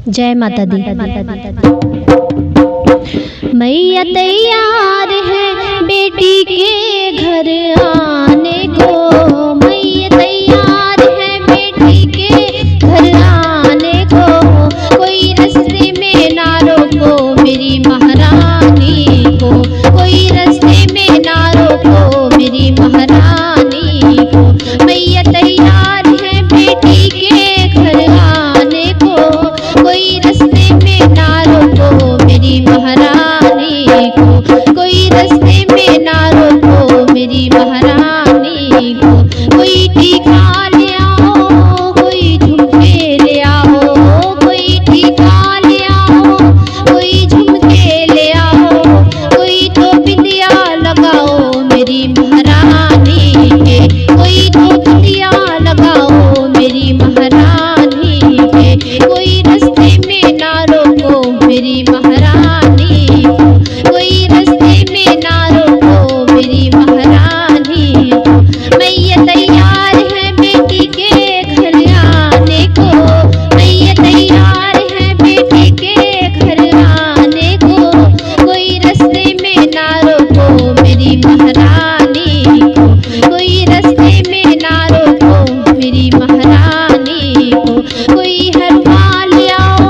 जय माता दी। मैया तैयार है बेटी के घर आने को, मैया तैयार है बेटी के घर आने को, कोई रास्ते में ना रोको मेरी महारानी को, कोई रास्ते में ना रोको मेरी महारानी को। मैया तैयार है बेटी के घर आने को, कोई रास्ते में ना रोको मेरी महारानी को, कोई रास्ते में ना रोको मेरी महारानी को। कोई टीका ले आओ, कोई झुमके ले आओ, कोई टीका ले आओ, कोई झुमके ले आओ, कोई तो बिंदिया लगाओ मेरी महारानी के, कोई तो बिंदिया लगाओ मेरी महारानी के। कोई रास्ते में ना रोको मेरी महारानी को, कोई रास्ते में ना रोको मेरी महारानी को। मैया तैयार है बेटी के घर आने को, मैया तैयार है बेटी के घर आने को, कोई रास्ते में ना रोको मेरी महारानी को, कोई रास्ते में ना रोको मेरी महारानी को। कोई हरवा ले आओ,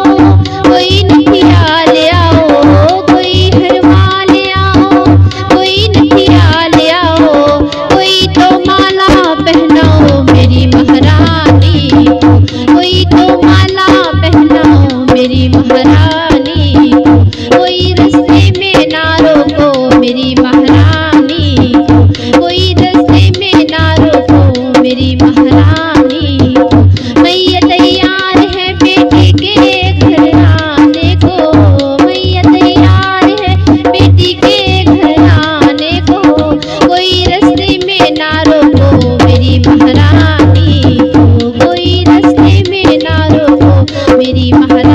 कोई नथिया ले आओ, कोई हरवा ले आओ, कोई नथिया ले आओ, कोई तो माला पहनाओ मेरी महारानी को, कोई तो माला पहनाओ मेरी महारानी को। कोई रास्ते में ना रोको मेरी महारानी को, कोई रास्ते में ना रोको मेरी महारानी को। मैया तैयार है बेटी के घर आने को, मैया तैयार है बेटी के घर आने को, कोई रास्ते में ना रोको मेरी महारानी को, कोई रास्ते में ना रोको मेरी महारानी।